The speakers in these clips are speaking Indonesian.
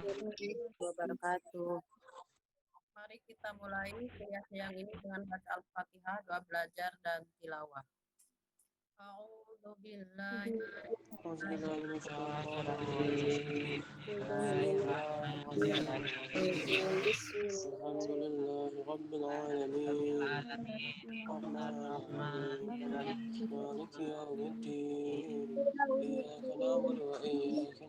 Wabarakatuh. Mari kita mulai kuliah siang ini dengan baca Al-Fatihah, doa belajar dan tilawah. A'udzu billahi Alhamdulillah Rabbil Alamin Ar-Rahmanir-Rahim Maliki Yawmiddin Iyyaka na'budu wa iyyaka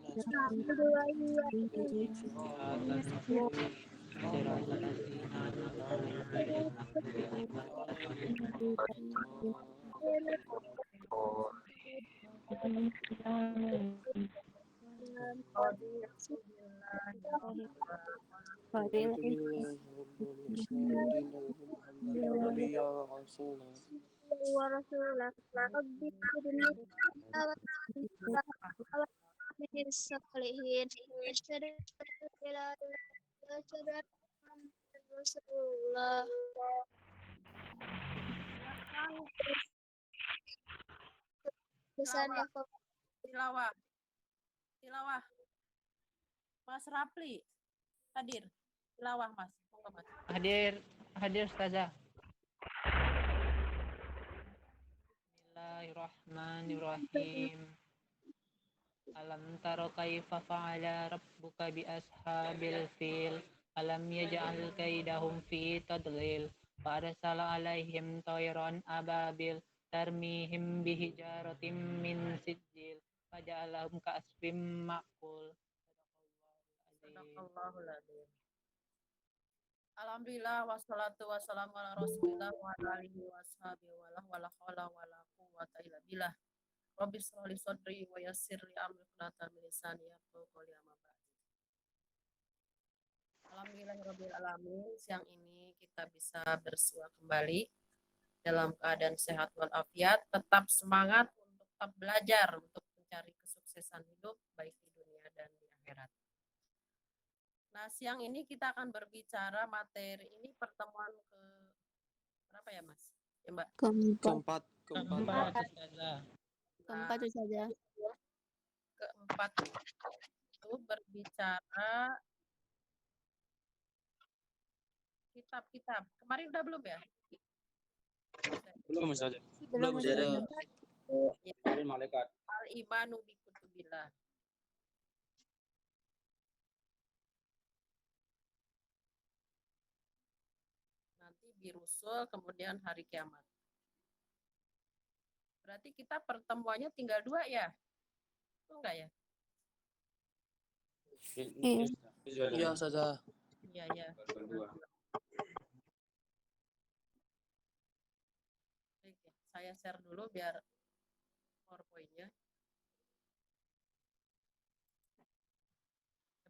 nasta'in Shiratal ladzina an'amta 'alaihim ghairil ورسوله رب اغفرني من الصالحين أشهد أن لا إله إلا الله وأشهد أن محمدا رسول الله tilawah. Tilawah. Mas Rapli hadir. Tilawah, Mas. Monggo, Mas. Hadir Ustazah. Bismillahirrahmanirrahim. Alam tara kaifa fa'ala rabbuka bi ashabil fil. Alam yaj'al kaidahum fi tadlil. Wa arsala alaihim tayran ababil tarmihim bihijaratin min sijil. Faja'alahum ka'asfim ma'kul. Sadaqallahul adzim. Alhamdulillah wassalatu wassalamu ala Rasulillah wa ala alihi washabihi wala haula wala quwwata illa billah. Rabbi shrah li sadri wa yassir li amri wahlul min lisani yafqahu qawli amma ba'du. Alhamdulillahirabbil alamin, siang ini kita bisa bersua kembali dalam keadaan sehat walafiat, tetap semangat untuk tetap belajar untuk mencari kesuksesan hidup baik di dunia dan di akhirat. Nah, siang ini kita akan berbicara materi ini pertemuan ke berapa ya, Mas? Ya, Mbak? Keempat saja. Keempat itu berbicara kitab-kitab. Kemarin udah belum ya? Belum saja. Belum saja. Ya. Malaikat. Al-imanu bi kutubillah. Nanti birusul, kemudian hari kiamat. Berarti kita pertemuannya tinggal 2 ya? Itu enggak ya? Iya saja. Iya, ya. Oke, saya share dulu biar PowerPoint-nya.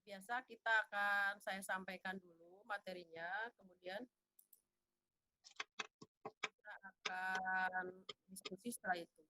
Biasa saya sampaikan dulu materinya, kemudian kita akan diskusi setelah itu.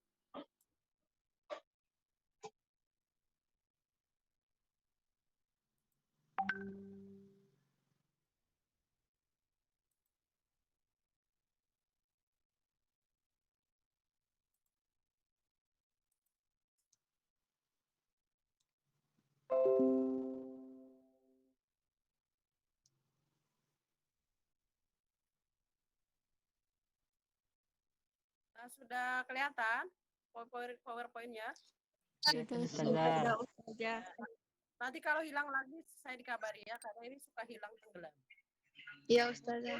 Nah, sudah kelihatan PowerPoint-nya? Sudah. Nanti kalau hilang lagi saya dikabari ya, karena ini suka hilang tenggelam. Ya Ustazah.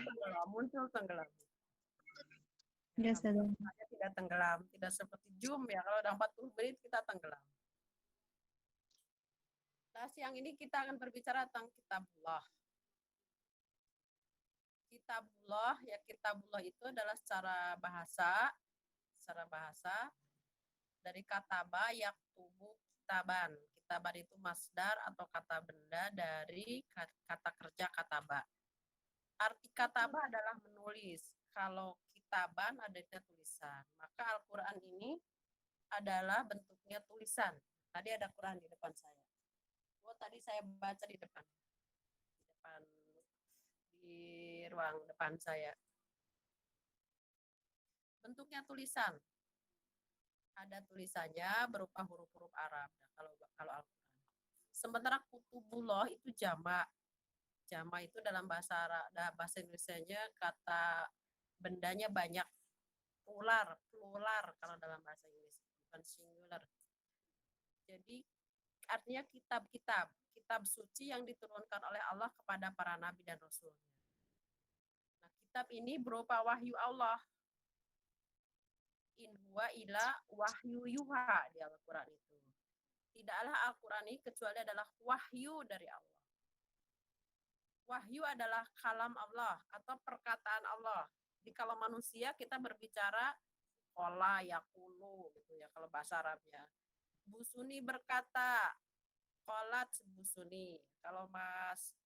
Muncul tenggelam. Ya Ustazah. Tidak tenggelam, tidak seperti Zoom ya, kalau udah 40 menit kita tenggelam. Nah, siang ini kita akan berbicara tentang kitabullah. Kitabullah, ya kitabullah itu adalah secara bahasa dari kataba yaktubu kitaban. Kitaban itu masdar atau kata benda dari kata kerja kataba. Arti kataba adalah menulis. Kalau kitaban adanya tulisan. Maka Al-Quran ini adalah bentuknya tulisan. Tadi ada Quran di depan saya. Tadi saya baca di ruang depan saya. Bentuknya tulisan. Ada tulisannya berupa huruf-huruf Arab. Nah, kalau Al-Quran. Sementara kutubullah itu jamak. Jamak itu dalam bahasa bahasa Indonesianya kata bendanya banyak, plural kalau dalam bahasa Inggris, bukan singular. Jadi artinya kitab suci yang diturunkan oleh Allah kepada para nabi dan rasulnya. Nah, kitab ini berupa wahyu Allah. In huwa ila wahyu yuha di Al-Quran itu. Tidaklah Al-Quran ini kecuali adalah wahyu dari Allah. Wahyu adalah kalam Allah atau perkataan Allah. Jadi kalau manusia kita berbicara qala yaqulu gitu ya kalau bahasa Arabnya. Busuni berkata, qalat busuni. Kalau Mas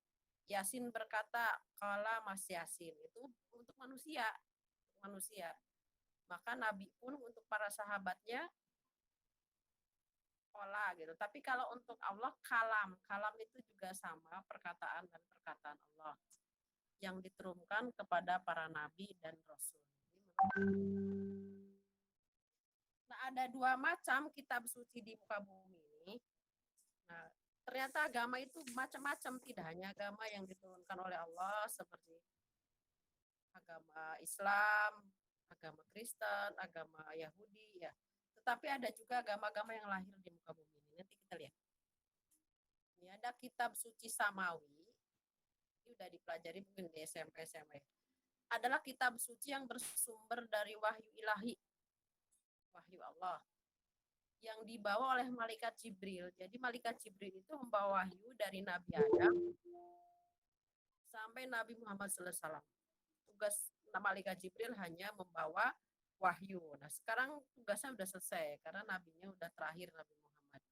Yasin berkata, qala Mas Yasin. Itu untuk manusia. Maka Nabi pun untuk para sahabatnya qala gitu. Tapi kalau untuk Allah kalam itu juga sama perkataan dan perkataan Allah yang diturunkan kepada para nabi dan rasul. Nah, ada dua macam kitab suci di muka bumi ini. Nah, ternyata agama itu macam-macam, tidak hanya agama yang diturunkan oleh Allah seperti agama Islam, agama Kristen, agama Yahudi ya. Tetapi ada juga agama-agama yang lahir di muka bumi ini. Nanti kita lihat. Ini ada kitab suci Samawi. Ini udah dipelajari mungkin di SMP SMA. Adalah kitab suci yang bersumber dari wahyu ilahi. Wahyu Allah. Yang dibawa oleh malaikat Jibril. Jadi malaikat Jibril itu membawa wahyu dari Nabi Adam sampai Nabi Muhammad SAW. Tugas malaikat Jibril hanya membawa wahyu. Nah, sekarang tugasnya sudah selesai karena nabinya sudah terakhir Nabi Muhammad.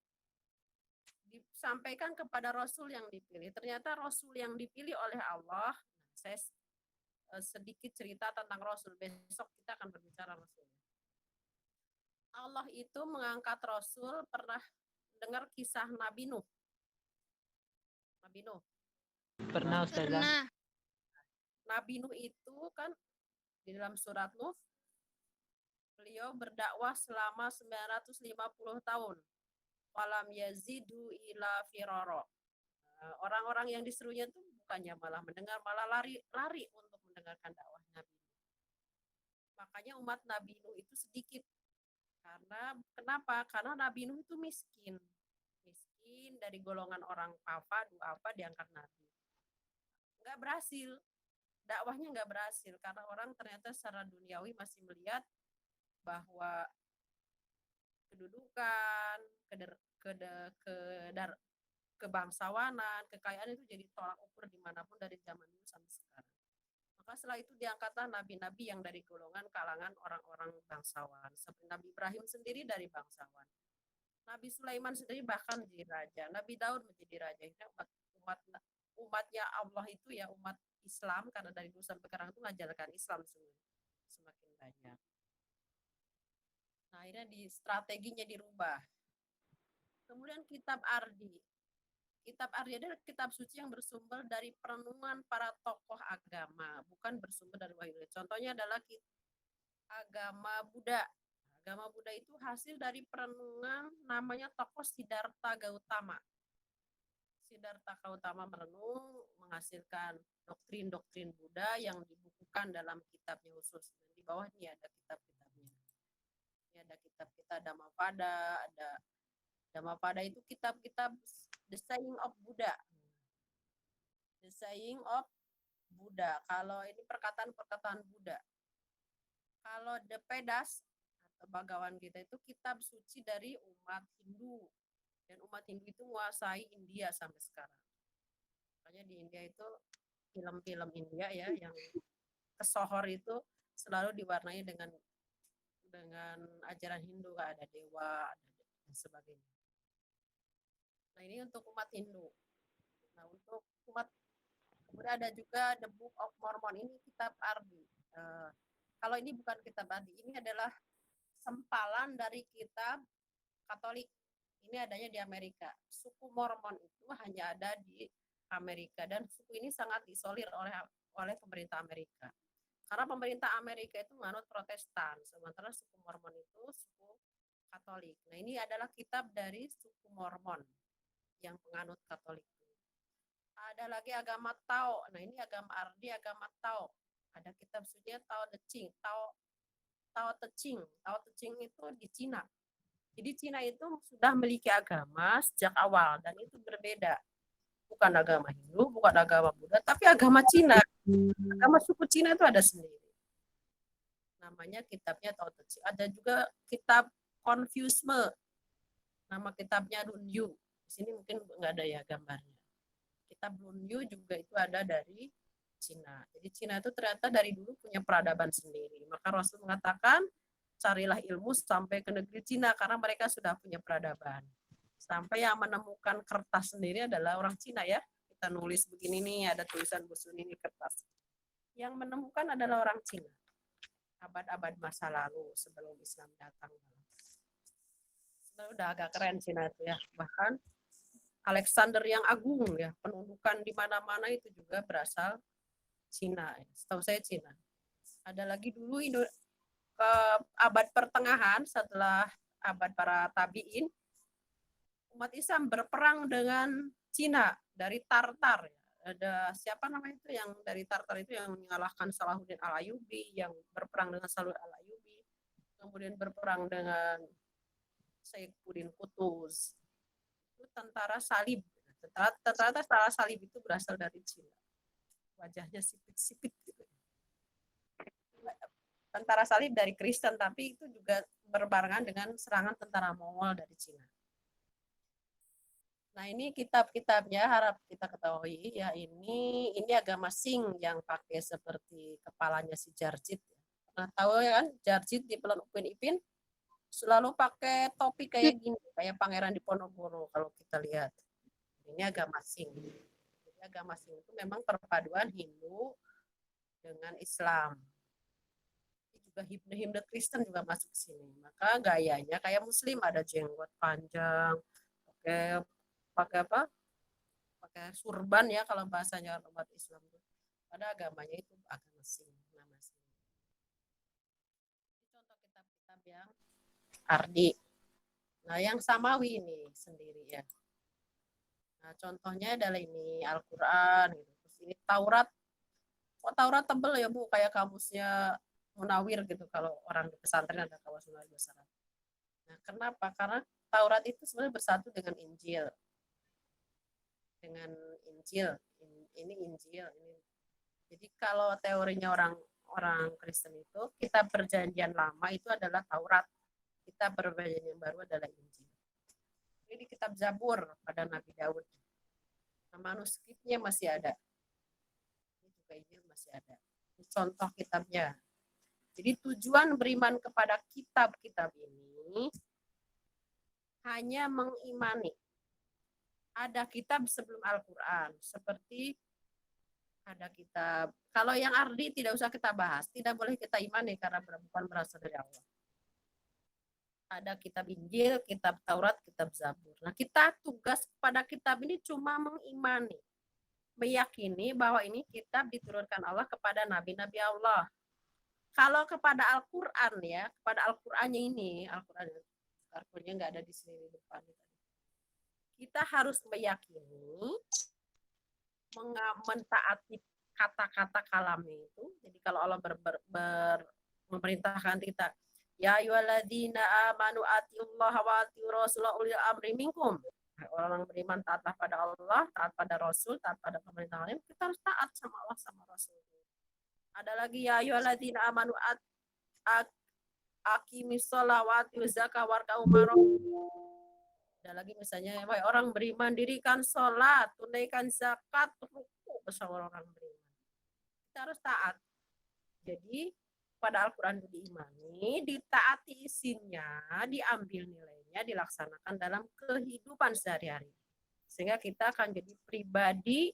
Disampaikan kepada Rasul yang dipilih. Ternyata Rasul yang dipilih oleh Allah, saya sedikit cerita tentang Rasul. Besok kita akan berbicara Rasul. Allah itu mengangkat Rasul, pernah dengar kisah Nabi Nuh? Nabi Nuh. Pernah, Ustazah. Nabi Nuh itu kan di dalam surat Nuh, beliau berdakwah selama 950 tahun. Walam yazidu ila firara. Orang-orang yang disuruhnya itu bukannya malah mendengar, malah lari untuk mendengarkan dakwah Nabi Nuh. Makanya umat Nabi Nuh itu sedikit. Kenapa? Karena Nabi Nuh itu miskin dari golongan orang duafa diangkat Nabi. Nggak berhasil. Dakwahnya nggak berhasil karena orang ternyata secara duniawi masih melihat bahwa kedudukan, kebangsawanan, kekayaan itu jadi tolak ukur dimanapun dari zaman dulu sampai sekarang. Maka setelah itu diangkatlah nabi-nabi yang dari golongan kalangan orang-orang bangsawan. Seperti Nabi Ibrahim sendiri dari bangsawan. Nabi Sulaiman sendiri bahkan menjadi raja. Nabi Daud menjadi raja. Umatnya Allah itu ya umat Islam, karena dari dulu sampai sekarang itu mengajarkan Islam semakin banyak. Nah, akhirnya strateginya dirubah. Kemudian kitab Ardi. Kitab Ardi adalah kitab suci yang bersumber dari perenungan para tokoh agama, bukan bersumber dari wahyu. Contohnya adalah agama Buddha. Agama Buddha itu hasil dari perenungan namanya tokoh Siddhartha Gautama. Siddhartha Gautama merenung, menghasilkan doktrin-doktrin Buddha yang dibukukan dalam kitabnya khusus. Dan di bawah ini ada kitab-kitabnya. Ini ada kitab-kitab Dhammapada, ada Dhammapada itu kitab-kitab The Saying of Buddha. The Saying of Buddha. Kalau ini perkataan-perkataan Buddha. Kalau The Vedas atau Bhagavad Gita itu kitab suci dari umat Hindu. Dan umat Hindu itu menguasai India sampai sekarang. Makanya di India itu film-film India ya yang kesohor itu selalu diwarnai dengan ajaran Hindu, ada dewa dan sebagainya. Nah, ini untuk umat Hindu. Nah, untuk umat kemudian ada juga The Book of Mormon, ini kitab Ardi. Kalau ini bukan kitab Ardi, ini adalah sempalan dari kitab Katolik. Ini adanya di Amerika. Suku Mormon itu hanya ada di Amerika dan suku ini sangat diisolir oleh pemerintah Amerika. Karena pemerintah Amerika itu menganut Protestan, sementara suku Mormon itu suku Katolik. Nah, ini adalah kitab dari suku Mormon. yang penganut Katolik. Ada lagi agama Tao. Nah, ini agama Ardi, agama Tao. Ada kitab suci Tao Te Ching. Tao Te Ching. Tao Te Ching itu di Cina. Jadi Cina itu sudah memiliki agama sejak awal dan itu berbeda. Bukan agama Hindu, bukan agama Buddha, tapi agama Cina. Agama suku Cina itu ada sendiri. Namanya kitabnya Tao Te Ching. Ada juga kitab Confucius. Nama kitabnya Lunyu. Di sini mungkin nggak ada ya gambarnya. Kitab Lunyu juga itu ada dari Cina. Jadi Cina itu ternyata dari dulu punya peradaban sendiri. Maka Rasul mengatakan, carilah ilmu sampai ke negeri Cina karena mereka sudah punya peradaban. Sampai yang menemukan kertas sendiri adalah orang Cina ya. Kita nulis begini nih, ada tulisan busun ini kertas. Yang menemukan adalah orang Cina. Abad-abad masa lalu sebelum Islam datang. Udah agak keren Cina itu ya. Bahkan Alexander yang Agung ya, penundukan di mana-mana itu juga berasal Cina. Setahu saya Cina. Ada lagi dulu ke abad pertengahan setelah abad para tabiin, umat Islam berperang dengan Cina dari Tartar. Ada siapa namanya itu yang dari Tartar itu yang mengalahkan Salahuddin Al-Ayyubi, yang berperang dengan Salahuddin Al-Ayyubi, kemudian berperang dengan Saifuddin Qutuz. Itu tentara salib. Tentara salib itu berasal dari Cina. Wajahnya sipit-sipit gitu. Tentara salib dari Kristen, tapi itu juga berbarengan dengan serangan tentara Mongol dari Cina. Nah, ini kitab-kitabnya harap kita ketahui ya, ini agama Sing yang pakai seperti kepalanya si Jarjit. Nah, tahu ya kan, Jarjit di Pelan Upin Ipin selalu pakai topi kayak gini, kayak Pangeran Diponegoro kalau kita lihat. Ini agama Sing. Jadi agama Sing itu memang perpaduan Hindu dengan Islam. Juga himne-himne Kristen juga masuk ke sini. Maka gayanya kayak Muslim, ada jenggot panjang, pakai apa? Pakai surban ya kalau bahasanya umat Islam. Pada agamanya itu agama Sing, nama Sing. Contoh kitab-kitab yang Ardi. Nah, yang Samawi ini sendiri ya. Nah, contohnya adalah ini Al-Qur'an gitu. Terus ini Taurat. Oh, Taurat tebel ya, Bu, kayak kamusnya Munawir gitu, kalau orang di pesantren ada kamus Munawir besar. Nah, kenapa? Karena Taurat itu sebenarnya bersatu dengan Injil. Dengan Injil. Ini Injil. Jadi kalau teorinya orang Kristen itu, kitab perjanjian lama itu adalah Taurat. Kitab perjanjian baru adalah Injil. Ini kitab Zabur pada Nabi Daud. Nah, manuskripnya masih ada. Ini juga Injil masih ada. Ini contoh kitabnya. Jadi tujuan beriman kepada kitab-kitab ini hanya mengimani. Ada kitab sebelum Al-Quran, seperti ada kitab. Kalau yang Ardi tidak usah kita bahas, tidak boleh kita imani karena bukan berasal dari Allah. Ada kitab Injil, kitab Taurat, kitab Zabur. Nah, kita tugas pada kitab ini cuma mengimani, meyakini bahwa ini kitab diturunkan Allah kepada nabi-nabi Allah. Kalau kepada Al-Quran ya, kepada Al-Qurannya ini, Al-Qurannya nggak ada di sini di depan. Kita harus meyakini, mentaati kata-kata kalamnya itu. Jadi kalau Allah memerintahkan kita, ya ayyuhalladzina amanu atiullaha wa atiur rasulah ulil amri minkum. Orang beriman taatlah pada Allah, taat pada Rasul, taat pada pemerintahan lain, kita harus taat sama Allah sama Rasul. Ada lagi ya ayyuhalladzina amanu aqimis sholawati waz zakata warka'u ma'ar. Ada lagi misalnya, wahai orang beriman, dirikan sholat, tunaikan zakat, ruku bersama orang beriman. Kita harus taat. Jadi pada Al-Quran itu diimani, ditaati isinya, diambil nilainya, dilaksanakan dalam kehidupan sehari-hari. Sehingga kita akan jadi pribadi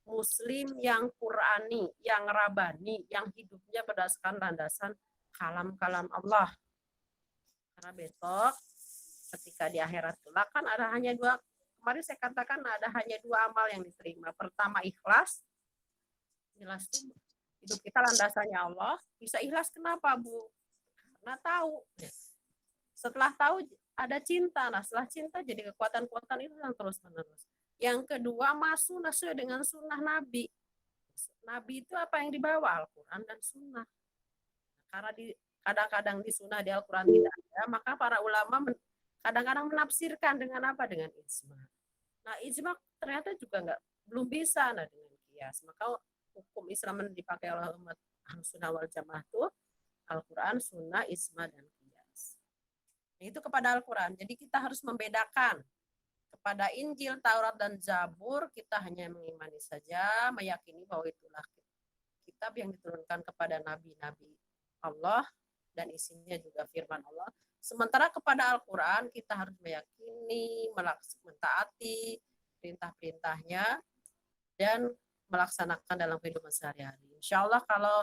Muslim yang Qurani, yang Rabani, yang hidupnya berdasarkan landasan kalam-kalam Allah. Karena besok ketika di akhirat kelak kan ada hanya dua, kemarin saya katakan ada hanya dua amal yang diterima. Pertama ikhlas. Ikhlas itu hidup kita landasannya Allah. Bisa ikhlas kenapa, Bu? Karena tahu. Setelah tahu ada cinta. Nah, setelah cinta jadi kekuatan-kekuatan itu yang terus-menerus. Yang kedua, masuk sesuai dengan sunnah Nabi. Nabi itu apa yang dibawa? Al-Quran dan sunnah. Karena kadang-kadang di sunnah di Al-Quran tidak ada, maka para ulama kadang-kadang menafsirkan dengan apa? Dengan ijma. Nah, ijma ternyata juga belum bisa dengan kias. Maka hukum Islam yang dipakai oleh umat Ahlussunnah wal Jamaah itu Al-Quran, sunnah, ijma, dan kias. Nah, itu kepada Al-Quran. Jadi kita harus membedakan. Kepada Injil, Taurat, dan Zabur, kita hanya mengimani saja, meyakini bahwa itulah kitab yang diturunkan kepada nabi-nabi Allah, dan isinya juga firman Allah. Sementara kepada Al-Quran, kita harus meyakini, mentaati perintah-perintahnya, dan melaksanakan dalam kehidupan sehari-hari. Insya Allah kalau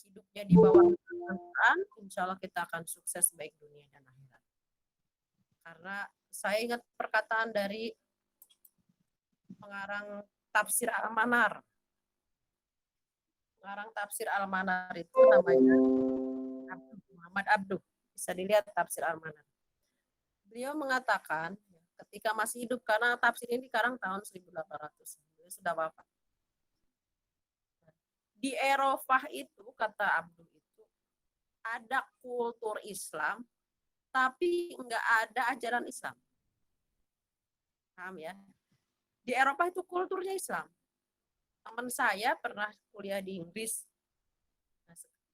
hidupnya di bawah Al-Quran, insya Allah kita akan sukses baik dunia dan akhirat. Karena saya ingat perkataan dari pengarang tafsir Al-Manar. Pengarang tafsir Al-Manar itu namanya Muhammad Abduh. Bisa dilihat tafsir Al-Manar. Beliau mengatakan ketika masih hidup, karena tafsir ini dikarang tahun 1800. Beliau sudah wafat. Di Eropa itu, kata Abduh itu, ada kultur Islam, tapi nggak ada ajaran Islam. Paham ya? Di Eropa itu kulturnya Islam. Teman saya pernah kuliah di Inggris.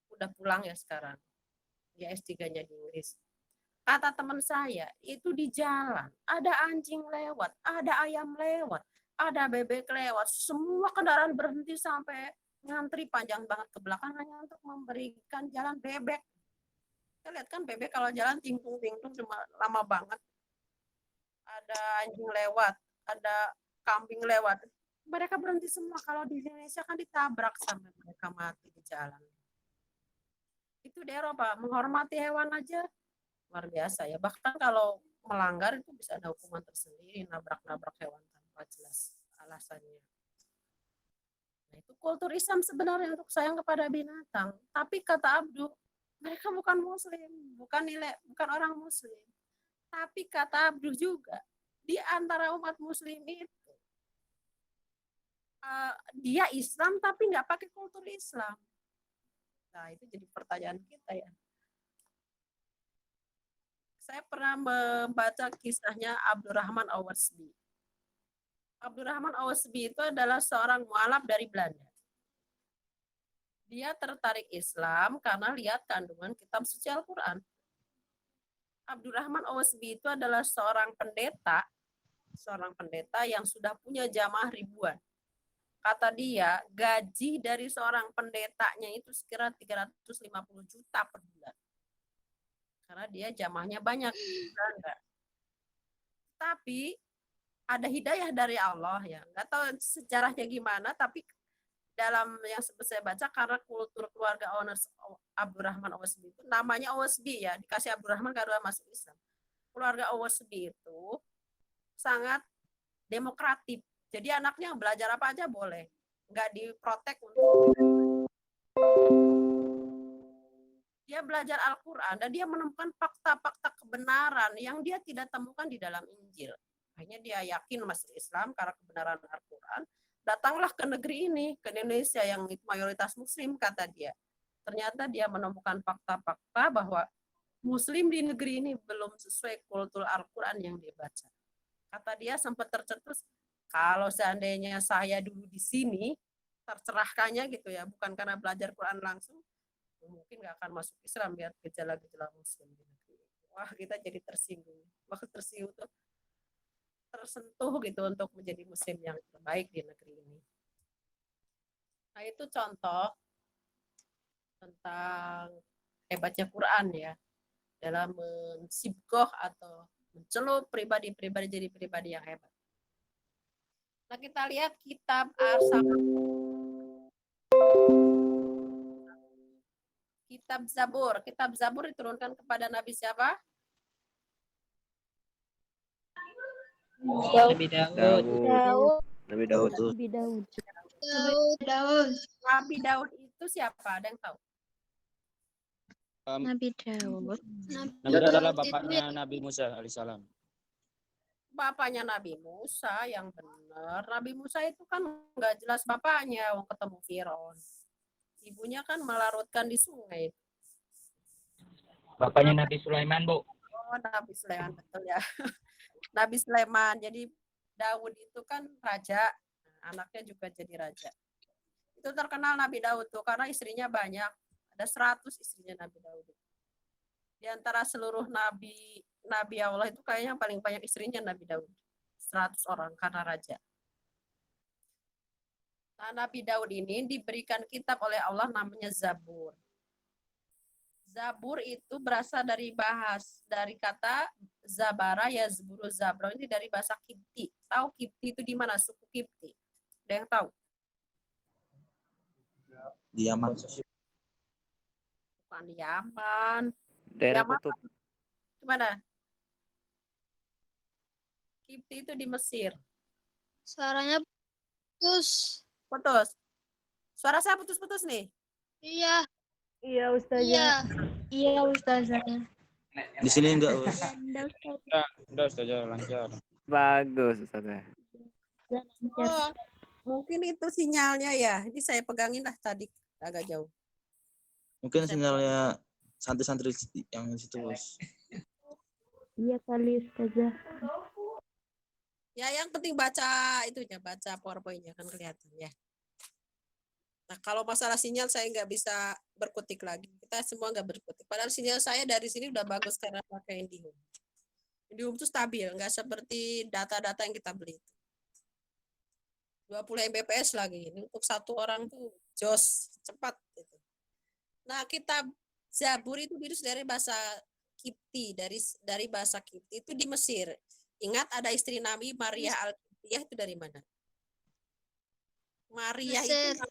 Udah pulang ya sekarang. Dia S3-nya di Inggris. Kata teman saya, itu di jalan. Ada anjing lewat, ada ayam lewat, ada bebek lewat. Semua kendaraan berhenti sampai ngantri panjang banget ke belakang hanya untuk memberikan jalan bebek. Kita lihat kan bebek kalau jalan tingtung-tingtung cuma lama banget. Ada anjing lewat, ada kambing lewat. Mereka berhenti semua. Kalau di Indonesia kan ditabrak sampai mereka mati di jalan. Itu di Eropa, menghormati hewan aja luar biasa ya. Bahkan kalau melanggar itu bisa ada hukuman tersendiri, nabrak-nabrak hewan tanpa jelas alasannya. Nah, itu kultur Islam sebenarnya untuk sayang kepada binatang. Tapi kata Abduh, mereka bukan muslim, bukan orang muslim. Tapi kata Abduh juga, di antara umat muslim itu, dia Islam tapi nggak pakai kultur Islam. Nah, itu jadi pertanyaan kita ya. Saya pernah membaca kisahnya Abdurrahman Awasbi. Abdurrahman Awasbi itu adalah seorang mualaf dari Belanda. Dia tertarik Islam karena lihat kandungan kitab suci Al-Quran. Abdurrahman Awasbi itu adalah seorang pendeta yang sudah punya jamaah ribuan. Kata dia, gaji dari seorang pendetanya itu sekira 350 juta per bulan. Karena dia jamaahnya banyak. Tapi ada hidayah dari Allah ya. Nggak tahu sejarahnya gimana, tapi dalam yang saya baca, karena kultur keluarga owners Abdurrahman Awasbi itu namanya Awasbi ya, dikasih Abdurrahman karena masuk Islam. Keluarga Awasbi itu sangat demokratif. Jadi anaknya belajar apa aja boleh, nggak diprotek untuk dia belajar Al-Quran dan dia menemukan fakta-fakta kebenaran yang dia tidak temukan di dalam Injil. Akhirnya dia yakin masuk Islam karena kebenaran Al-Quran. Datanglah ke negeri ini, ke Indonesia yang mayoritas muslim, kata dia. Ternyata dia menemukan fakta-fakta bahwa muslim di negeri ini belum sesuai kultur Al-Quran yang dia baca. Kata dia sempat tercetus, kalau seandainya saya dulu di sini, tercerahkannya gitu ya, bukan karena belajar Quran langsung, mungkin nggak akan masuk Islam, biar gejala-gejala muslim di negeri. Wah, kita jadi tersinggung. Waktu tersinggung tuh tersentuh gitu untuk menjadi muslim yang terbaik di negeri ini. Nah, itu contoh tentang hebatnya Quran ya, dalam mensibgoh atau mencelup pribadi-pribadi jadi pribadi yang hebat. Nah, kita lihat kitab Kitab Zabur. Kitab Zabur diturunkan kepada Nabi siapa? Nabi Daud. Nabi Daud tuh. Daud. Nabi Daud itu siapa? Ada yang tahu? Nabi Daud. Nabi Daud adalah Daud itu bapaknya Nabi Musa alaihissalam. Bapaknya Nabi Musa yang benar. Nabi Musa itu kan nggak jelas bapaknya, mau ketemu Firaun. Ibunya kan melarutkan di sungai. Bapaknya Nabi Sulaiman, Bu. Oh, Nabi Sulaiman, betul ya. Nabi Sulaiman. Jadi Daud itu kan raja, anaknya juga jadi raja. Itu terkenal Nabi Daud tuh karena istrinya banyak. Ada 100 istrinya Nabi Daud. Di antara seluruh Nabi Allah itu kayaknya yang paling banyak istrinya Nabi Daud. 100 orang karena raja. Nah, Nabi Daud ini diberikan kitab oleh Allah namanya Zabur. Zabur itu berasal dari kata Zabara yazburu Zabro, ini dari bahasa Kipti. Tahu Kipti itu di mana? Suku Kipti. Ada yang tahu? Di Yaman. Bukan di Yaman. Daerah Yaman kutub. di mana? Kipti itu di Mesir. suaranya putus. Putus. Suara saya putus-putus nih. Iya, Iya, Ustazah. iya. Iya, Ustazah. Di sini enggak, Us. Udah saja lancar. Bagus, Ustazah. Oh, mungkin itu sinyalnya ya. Ini saya pegangin lah tadi agak jauh. Mungkin sinyalnya santri-santri yang di situ, Us. Iya kali, Ustazah. Ya, yang penting baca itunya, baca PowerPoint-nya kan kelihatan ya. Nah, kalau masalah sinyal saya nggak bisa berkutik lagi. Kita semua nggak berkutik. Padahal sinyal saya dari sini udah bagus karena pakai IndiHome. IndiHome itu stabil, nggak seperti data-data yang kita beli. 20 Mbps lagi. Ini untuk satu orang tuh jos, cepat. Gitu. Nah, kitab Zabur itu dari bahasa Kipti, dari bahasa Kipti itu di Mesir. Ingat ada istri Nabi Maria Al-Qibtiyah itu dari mana? Maria Mesir. itu,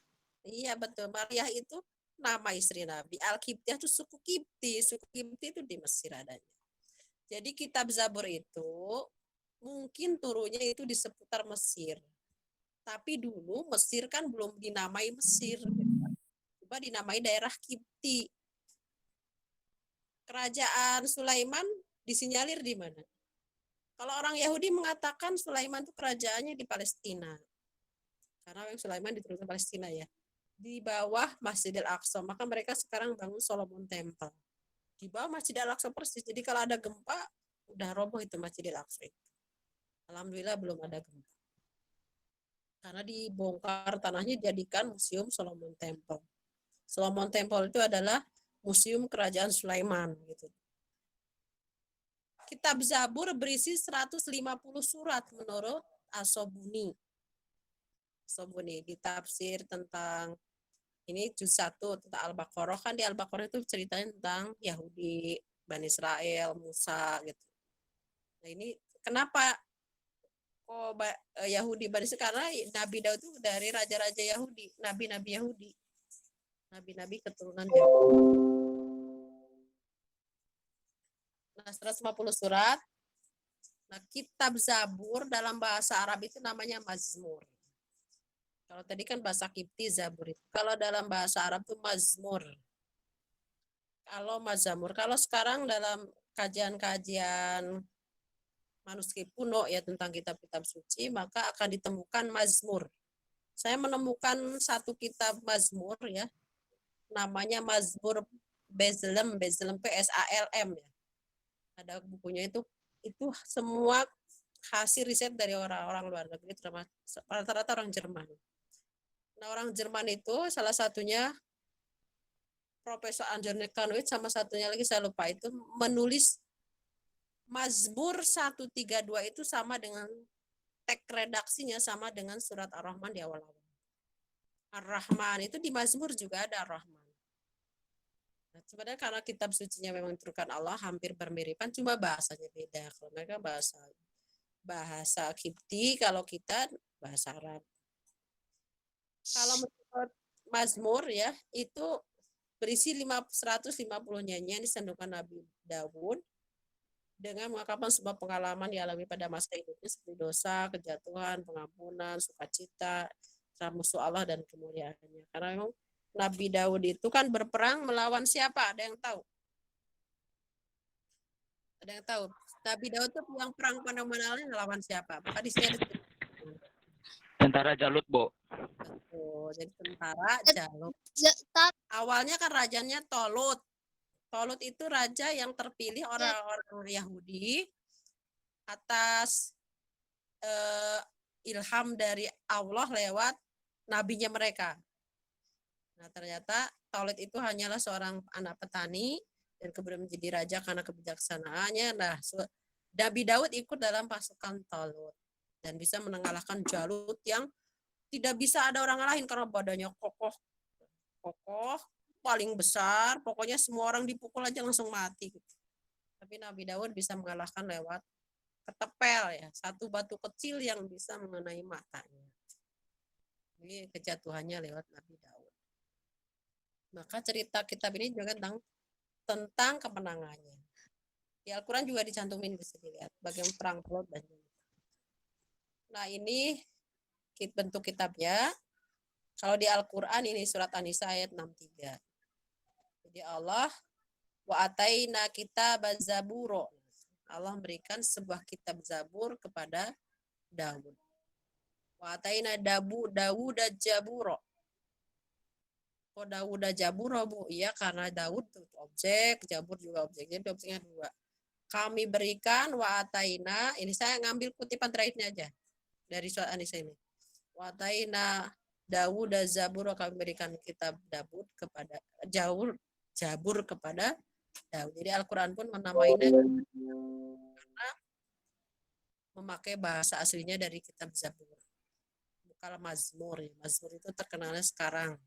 iya betul. Maria itu nama istri Nabi. Al-Qibtiyah itu suku Kipti. Suku Kipti itu di Mesir adanya. Jadi kitab Zabur itu mungkin turunnya itu di seputar Mesir. Tapi dulu Mesir kan belum dinamai Mesir. Coba dinamai daerah Kipti. Kerajaan Sulaiman disinyalir di mana? Kalau orang Yahudi mengatakan Sulaiman itu kerajaannya di Palestina. Karena Sulaiman diturunkan Palestina ya. Di bawah Masjidil Aqsa. Maka mereka sekarang bangun Solomon Temple. Di bawah Masjidil Aqsa persis. Jadi kalau ada gempa, udah roboh itu Masjidil Aqsa. Alhamdulillah belum ada gempa. Karena dibongkar tanahnya dijadikan Museum Solomon Temple. Solomon Temple itu adalah museum kerajaan Sulaiman gitu. Kitab Zabur berisi 150 surat menurut Asobuni. Asobuni ditafsir tentang ini juz 1 tentang Al-Baqarah, kan di Al-Baqarah itu ceritanya tentang Yahudi, Bani Israel, Musa gitu. Nah, ini kenapa kok Yahudi Bani Israel? Karena Nabi Daud itu dari raja-raja Yahudi, nabi-nabi Yahudi. Nabi-nabi keturunan Yahudi. Nah, 150 surat. Nah, kitab Zabur dalam bahasa Arab itu namanya Mazmur. Kalau tadi kan bahasa Kipti Zabur itu. Kalau dalam bahasa Arab itu Mazmur. Kalau Mazamur. Kalau sekarang dalam kajian-kajian manuskrip kuno ya tentang kitab-kitab suci, maka akan ditemukan Mazmur. Saya menemukan satu kitab Mazmur ya. Namanya Mazmur Bezalem, PSALM ya. Ada bukunya itu semua hasil riset dari orang-orang luar negeri, rata-rata orang Jerman. Nah, orang Jerman itu salah satunya Profesor Angelnik Kanowitz, sama satunya lagi saya lupa itu, menulis Mazmur 132 itu sama dengan teks redaksinya sama dengan surat Ar-Rahman di awal-awal. Ar-Rahman itu di Mazmur juga ada Ar-Rahman. Nah, sebenarnya karena kitab sucinya memang diturunkan Allah hampir bermiripan, cuma bahasanya beda. Kalau mereka bahasa Kipti, kalau kita bahasa Arab. Kalau menurut Mazmur ya, itu berisi 150 nyanyian disandarkan Nabi Daud dengan mengungkapkan sebuah pengalaman dialami pada masa hidupnya seperti dosa, kejatuhan, pengampunan, sukacita, musuh Allah dan kemuliaannya. Karena memang Nabi Daud itu kan berperang melawan siapa? Ada yang tahu? Ada yang tahu? Nabi Daud itu yang perang fenomenalnya lawan siapa? Maka di sini ada Tentara Jalut, Bu. jadi tentara Jalut. Awalnya kan rajanya Tolut. Tolut itu raja yang terpilih orang-orang Yahudi atas ilham dari Allah lewat nabinya mereka. Nah, ternyata Tolut itu hanyalah seorang anak petani dan kemudian menjadi raja karena kebijaksanaannya. Nah, Nabi Daud ikut dalam pasukan Tolut dan bisa mengalahkan Jalut yang tidak bisa ada orang lain karena badannya kokoh, paling besar, pokoknya semua orang dipukul aja langsung mati. Tapi Nabi Daud bisa mengalahkan lewat ketepel ya, satu batu kecil yang bisa mengenai matanya. Jadi kejatuhannya lewat Nabi Daud. Maka cerita kitab ini juga tentang kemenangannya. Di Al-Quran juga dicantumin, bisa dilihat bagaimana perang Tolut dan Jalut. Nah, ini bentuk kitabnya. Kalau di Al-Quran ini surat An-Nisa ayat 63. Jadi Allah wa ataina kitab Zaburo. Allah memberikan sebuah kitab Zabur kepada Daud. Wa ataina Dawud Jaburo. Kok Dawud Jaburo, Bu? Iya, karena Daud itu objek, Jabur juga objek. Jadi objeknya dua. Kami berikan wa ataina, ini saya ngambil kutipan terakhirnya aja dari surat An-Nisa ini. Wa ataina Dawud Zabur, kami berikan kitab Dawud kepada Jabur kepada Daud. Jadi Al-Quran pun menamainya karena memakai bahasa aslinya dari kitab Zabur. Bukan Mazmur. Mazmur itu terkenalnya sekarang.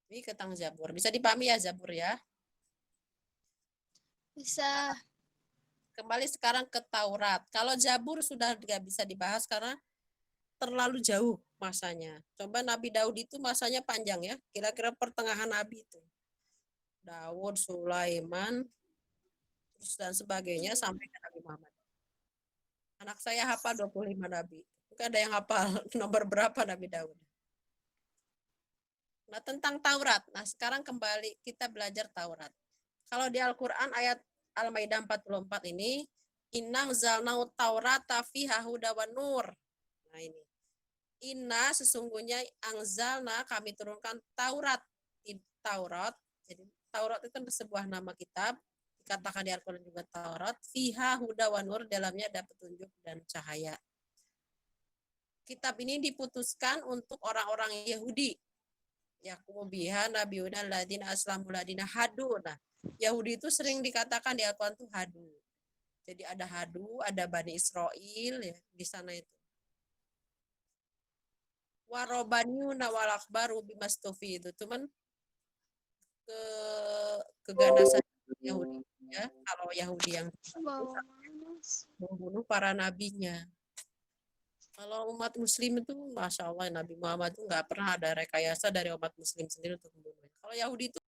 Ini tentang Zabur. Bisa dipahami ya Zabur ya? Bisa. Kembali sekarang ke Taurat. Kalau Zabur sudah tidak bisa dibahas karena terlalu jauh masanya. Coba Nabi Daud itu masanya panjang ya. Kira-kira pertengahan Nabi itu. Daud, Sulaiman, terus dan sebagainya sampai ke Nabi Muhammad. Anak saya hafal 25 Nabi. Mungkin ada yang hafal nomor berapa Nabi Daud. Nah, tentang Taurat. Nah, sekarang kembali kita belajar Taurat. Kalau di Al-Quran ayat Al-Maidah 44 ini, Inna zalnau Taurata fiha huda wa nur. Nah, ini. Inna sesungguhnya angzalna kami turunkan Taurat. Taurat. Jadi Taurat itu sebuah nama kitab. Dikatakan di Al-Quran juga Taurat. Fiha huda wa nur. Dalamnya ada petunjuk dan cahaya. Kitab ini diputuskan untuk orang-orang Yahudi. Yakumu biha nabiuna ladina aslamu ladina hadu. Nah, Yahudi itu sering dikatakan di Al-Quran itu hadu. Jadi ada hadu, ada Bani Israel ya, di sana itu. Warobaniuna wal akhbaru bimastufi itu cuman keganasan Yahudi ya. Kalau Yahudi yang membunuh para nabinya. Kalau umat Muslim itu, Masya Allah, Nabi Muhammad itu nggak pernah ada rekayasa dari umat Muslim sendiri untuk membunuhnya. Kalau Yahudi itu